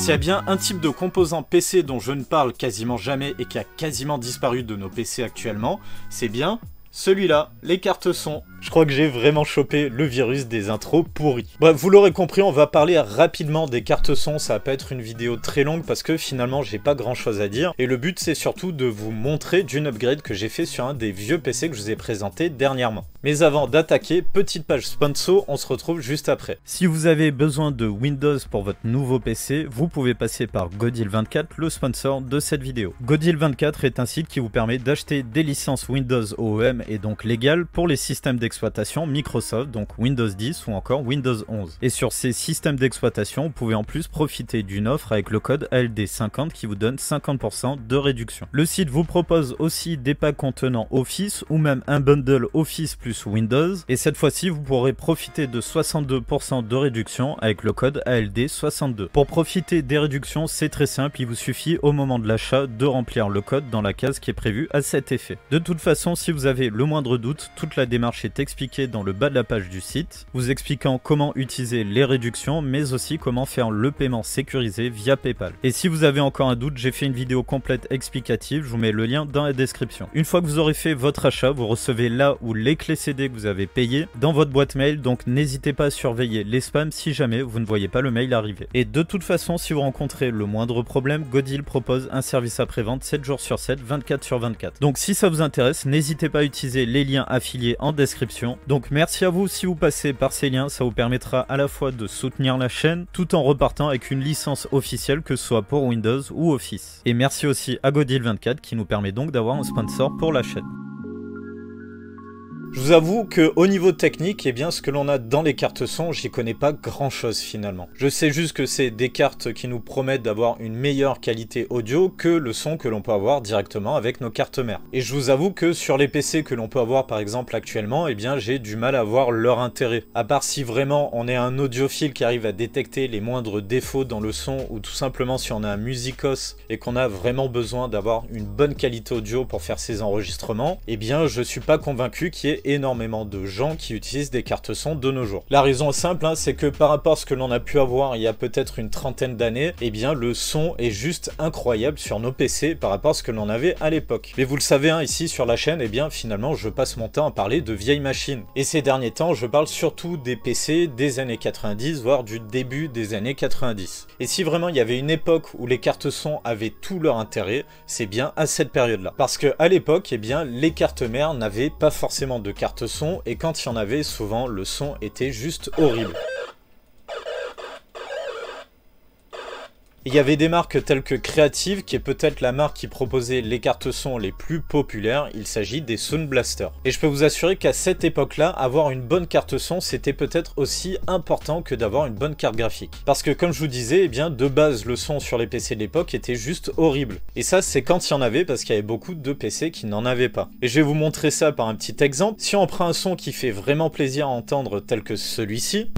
S'il y a bien un type de composant PC dont je ne parle quasiment jamais et qui a quasiment disparu de nos PC actuellement, c'est bien celui-là, les cartes son. Je crois que j'ai vraiment chopé le virus des intros pourries. Bref, vous l'aurez compris, on va parler rapidement des cartes son. Ça va pas être une vidéo très longue parce que finalement j'ai pas grand chose à dire. Et le but c'est surtout de vous montrer d'une upgrade que j'ai fait sur un des vieux PC que je vous ai présenté dernièrement. Mais avant d'attaquer, petite page sponsor, on se retrouve juste après. Si vous avez besoin de Windows pour votre nouveau PC, vous pouvez passer par Godil24, le sponsor de cette vidéo. Godil24 est un site qui vous permet d'acheter des licences Windows OEM et donc légales pour les systèmes d'exploitation Microsoft, donc Windows 10 ou encore Windows 11. Et sur ces systèmes d'exploitation, vous pouvez en plus profiter d'une offre avec le code ALD50 qui vous donne 50% de réduction. Le site vous propose aussi des packs contenant Office ou même un bundle Office plus Windows, et cette fois-ci vous pourrez profiter de 62% de réduction avec le code ALD62. Pour profiter des réductions, c'est très simple, il vous suffit au moment de l'achat de remplir le code dans la case qui est prévue à cet effet. De toute façon, si vous avez le moindre doute, toute la démarche est expliquée dans le bas de la page du site, vous expliquant comment utiliser les réductions, mais aussi comment faire le paiement sécurisé via PayPal. Et si vous avez encore un doute, j'ai fait une vidéo complète explicative, je vous mets le lien dans la description. Une fois que vous aurez fait votre achat, vous recevez là où les clés CD que vous avez payé dans votre boîte mail, donc n'hésitez pas à surveiller les spams si jamais vous ne voyez pas le mail arriver. Et de toute façon, si vous rencontrez le moindre problème, Godil propose un service après-vente 7 jours sur 7, 24 sur 24. Donc si ça vous intéresse, n'hésitez pas à utiliser les liens affiliés en description. Donc merci à vous si vous passez par ces liens, ça vous permettra à la fois de soutenir la chaîne tout en repartant avec une licence officielle, que ce soit pour Windows ou Office. Et merci aussi à Godil24 qui nous permet donc d'avoir un sponsor pour la chaîne. Je vous avoue que au niveau technique, eh bien, ce que l'on a dans les cartes son, j'y connais pas grand chose finalement. Je sais juste que c'est des cartes qui nous promettent d'avoir une meilleure qualité audio que le son que l'on peut avoir directement avec nos cartes mères. Et je vous avoue que sur les PC que l'on peut avoir par exemple actuellement, eh bien, j'ai du mal à voir leur intérêt. À part si vraiment on est un audiophile qui arrive à détecter les moindres défauts dans le son, ou tout simplement si on a un musicos et qu'on a vraiment besoin d'avoir une bonne qualité audio pour faire ses enregistrements, eh bien, je suis pas convaincu qu'il y ait énormément de gens qui utilisent des cartes son de nos jours. La raison est simple, c'est que par rapport à ce que l'on a pu avoir il y a peut-être une trentaine d'années, eh bien le son est juste incroyable sur nos PC par rapport à ce que l'on avait à l'époque. Mais vous le savez, ici sur la chaîne, eh bien finalement je passe mon temps à parler de vieilles machines. Et ces derniers temps, je parle surtout des PC des années 90, voire du début des années 90. Et si vraiment il y avait une époque où les cartes son avaient tout leur intérêt, c'est bien à cette période-là. Parce que à l'époque, eh bien les cartes mères n'avaient pas forcément de cartes son, et quand il y en avait, souvent le son était juste horrible. Il y avait des marques telles que Creative, qui est peut-être la marque qui proposait les cartes son les plus populaires, il s'agit des Sound Blaster. Et je peux vous assurer qu'à cette époque-là, avoir une bonne carte son, c'était peut-être aussi important que d'avoir une bonne carte graphique. Parce que comme je vous disais, eh bien de base, le son sur les PC de l'époque était juste horrible. Et ça, c'est quand il y en avait, parce qu'il y avait beaucoup de PC qui n'en avaient pas. Et je vais vous montrer ça par un petit exemple. Si on prend un son qui fait vraiment plaisir à entendre, tel que celui-ci,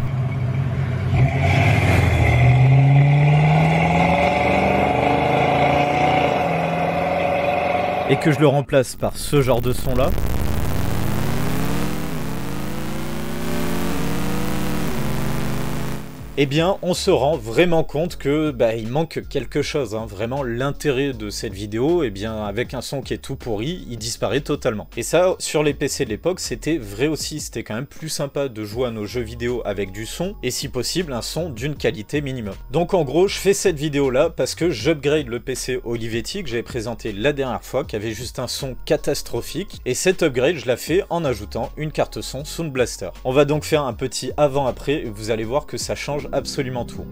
et que je le remplace par ce genre de son là, eh bien on se rend vraiment compte que il manque quelque chose, vraiment l'intérêt de cette vidéo, eh bien avec un son qui est tout pourri, il disparaît totalement. Et ça, sur les PC de l'époque, c'était vrai aussi, c'était quand même plus sympa de jouer à nos jeux vidéo avec du son, et si possible un son d'une qualité minimum. Donc en gros, je fais cette vidéo là parce que j'upgrade le PC Olivetti que j'avais présenté la dernière fois, qui avait juste un son catastrophique, et cette upgrade je la fais en ajoutant une carte son Sound Blaster. On va donc faire un petit avant-après, et vous allez voir que ça change absolument tout.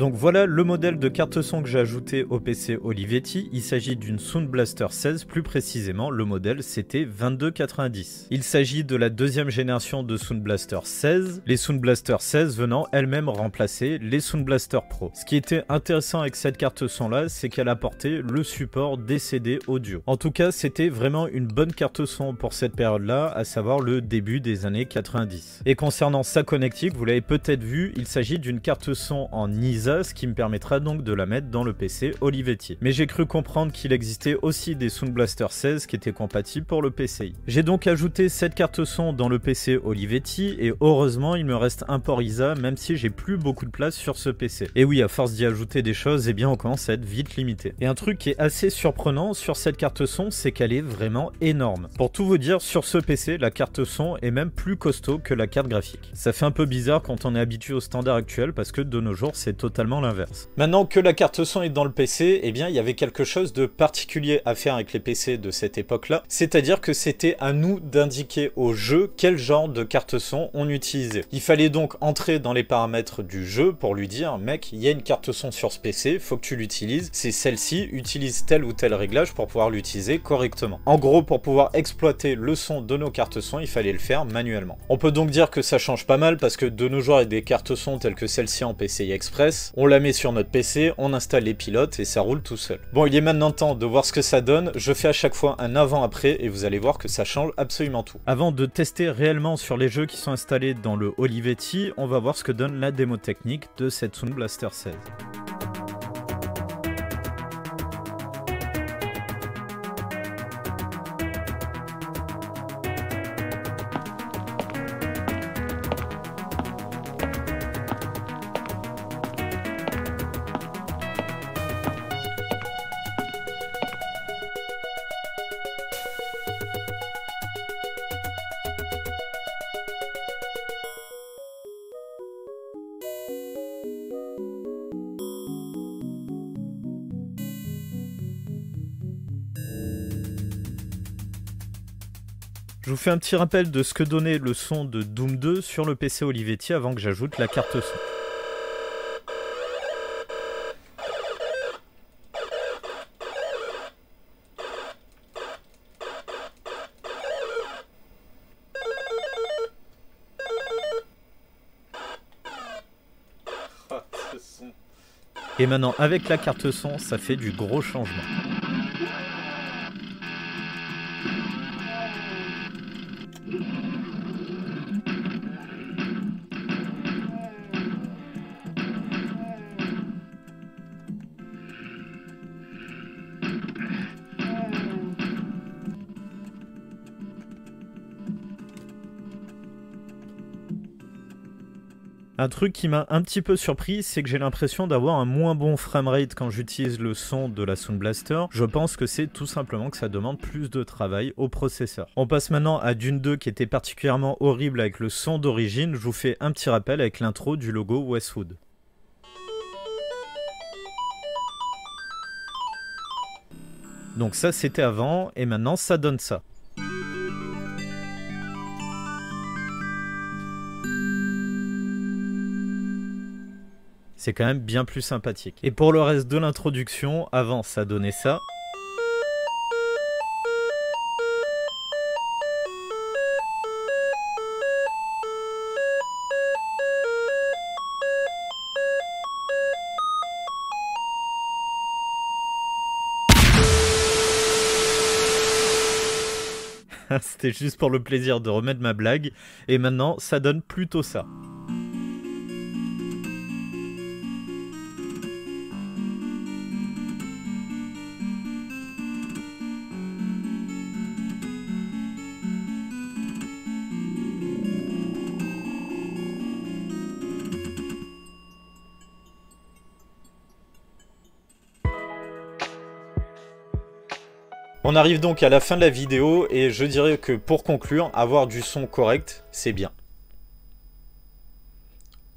Donc voilà le modèle de carte son que j'ai ajouté au PC Olivetti. Il s'agit d'une Sound Blaster 16, plus précisément le modèle c'était 2290. Il s'agit de la deuxième génération de Sound Blaster 16, les Sound Blaster 16 venant elles-mêmes remplacer les Sound Blaster Pro. Ce qui était intéressant avec cette carte son là, c'est qu'elle apportait le support des CD audio. En tout cas, c'était vraiment une bonne carte son pour cette période là, à savoir le début des années 90. Et concernant sa connectique, vous l'avez peut-être vu, il s'agit d'une carte son en ISA ISA, ce qui me permettra donc de la mettre dans le PC Olivetti. Mais j'ai cru comprendre qu'il existait aussi des Sound Blaster 16 qui étaient compatibles pour le PCI. J'ai donc ajouté cette carte son dans le PC Olivetti et heureusement il me reste un port ISA même si j'ai plus beaucoup de place sur ce PC. Et oui, à force d'y ajouter des choses, eh bien on commence à être vite limité. Et un truc qui est assez surprenant sur cette carte son, c'est qu'elle est vraiment énorme. Pour tout vous dire, sur ce PC, la carte son est même plus costaud que la carte graphique. Ça fait un peu bizarre quand on est habitué au standard actuel parce que de nos jours c'est totalement l'inverse. Maintenant que la carte son est dans le PC, eh bien il y avait quelque chose de particulier à faire avec les PC de cette époque-là, c'est-à-dire que c'était à nous d'indiquer au jeu quel genre de carte son on utilisait. Il fallait donc entrer dans les paramètres du jeu pour lui dire mec, il y a une carte son sur ce PC, faut que tu l'utilises, c'est celle-ci, utilise tel ou tel réglage pour pouvoir l'utiliser correctement. En gros, pour pouvoir exploiter le son de nos cartes son, il fallait le faire manuellement. On peut donc dire que ça change pas mal parce que de nos jours, il y a des cartes son telles que celle-ci en PCI Express, on la met sur notre PC, on installe les pilotes et ça roule tout seul. Bon, il est maintenant temps de voir ce que ça donne, je fais à chaque fois un avant-après et vous allez voir que ça change absolument tout. Avant de tester réellement sur les jeux qui sont installés dans le Olivetti, on va voir ce que donne la démo technique de cette Sound Blaster 16. Je vous fais un petit rappel de ce que donnait le son de Doom 2 sur le PC Olivetti avant que j'ajoute la carte son. Et maintenant avec la carte son, ça fait du gros changement. Un truc qui m'a un petit peu surpris, c'est que j'ai l'impression d'avoir un moins bon framerate quand j'utilise le son de la Sound Blaster. Je pense que c'est tout simplement que ça demande plus de travail au processeur. On passe maintenant à Dune 2 qui était particulièrement horrible avec le son d'origine. Je vous fais un petit rappel avec l'intro du logo Westwood. Donc ça c'était avant et maintenant ça donne ça. C'est quand même bien plus sympathique. Et pour le reste de l'introduction, avant ça donnait ça. C'était juste pour le plaisir de remettre ma blague. Et maintenant, ça donne plutôt ça. On arrive donc à la fin de la vidéo et je dirais que pour conclure, avoir du son correct, c'est bien.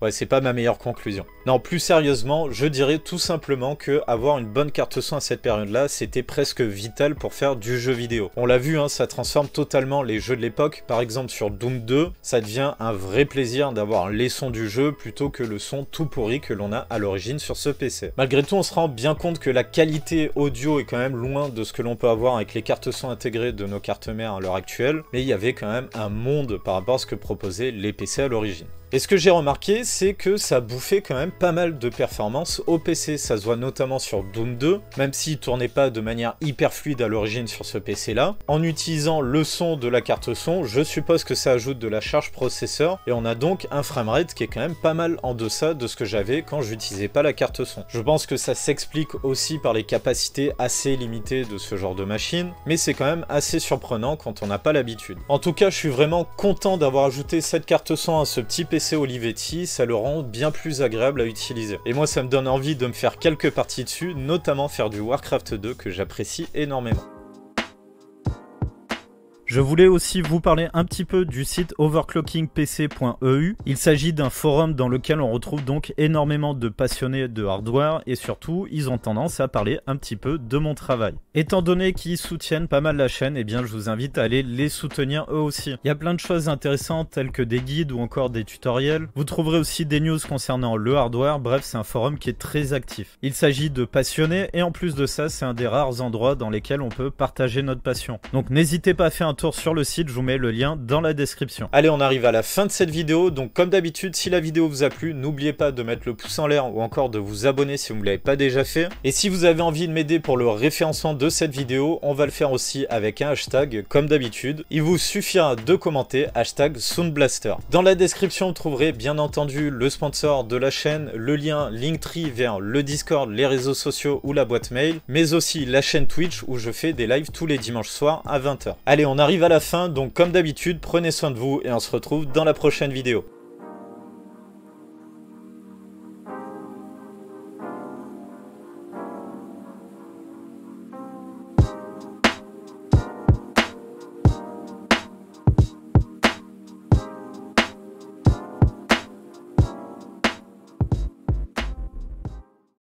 Ouais, c'est pas ma meilleure conclusion. Non, plus sérieusement, je dirais tout simplement que avoir une bonne carte son à cette période-là, c'était presque vital pour faire du jeu vidéo. On l'a vu, hein, ça transforme totalement les jeux de l'époque. Par exemple, sur Doom 2, ça devient un vrai plaisir d'avoir les sons du jeu plutôt que le son tout pourri que l'on a à l'origine sur ce PC. Malgré tout, on se rend bien compte que la qualité audio est quand même loin de ce que l'on peut avoir avec les cartes son intégrées de nos cartes mères à l'heure actuelle, mais il y avait quand même un monde par rapport à ce que proposaient les PC à l'origine. Et ce que j'ai remarqué, c'est que ça bouffait quand même pas mal de performance au PC. Ça se voit notamment sur Doom 2, même s'il tournait pas de manière hyper fluide à l'origine sur ce PC là. En utilisant le son de la carte son, je suppose que ça ajoute de la charge processeur et on a donc un framerate qui est quand même pas mal en deçà de ce que j'avais quand j'utilisais pas la carte son. Je pense que ça s'explique aussi par les capacités assez limitées de ce genre de machine, mais c'est quand même assez surprenant quand on n'a pas l'habitude. En tout cas, je suis vraiment content d'avoir ajouté cette carte son à ce petit PC Olivetti, ça le rend bien plus agréable à utiliser. Et moi, ça me donne envie de me faire quelques parties dessus, notamment faire du Warcraft 2 que j'apprécie énormément. Je voulais aussi vous parler un petit peu du site overclockingpc.eu. Il s'agit d'un forum dans lequel on retrouve donc énormément de passionnés de hardware et surtout, ils ont tendance à parler un petit peu de mon travail. Étant donné qu'ils soutiennent pas mal la chaîne, eh bien je vous invite à aller les soutenir eux aussi. Il y a plein de choses intéressantes telles que des guides ou encore des tutoriels. Vous trouverez aussi des news concernant le hardware, bref c'est un forum qui est très actif. Il s'agit de passionnés et en plus de ça, c'est un des rares endroits dans lesquels on peut partager notre passion. Donc n'hésitez pas à faire un tour sur le site, je vous mets le lien dans la description. Allez, on arrive à la fin de cette vidéo, donc comme d'habitude, si la vidéo vous a plu, n'oubliez pas de mettre le pouce en l'air ou encore de vous abonner si vous ne l'avez pas déjà fait. Et si vous avez envie de m'aider pour le référencement de cette vidéo, on va le faire aussi avec un hashtag comme d'habitude. Il vous suffira de commenter hashtag Soundblaster. Dans la description, vous trouverez bien entendu le sponsor de la chaîne, le lien Linktree vers le Discord, les réseaux sociaux ou la boîte mail, mais aussi la chaîne Twitch où je fais des lives tous les dimanches soirs à 20 h. Allez, on arrive à la fin, donc comme d'habitude, prenez soin de vous et on se retrouve dans la prochaine vidéo.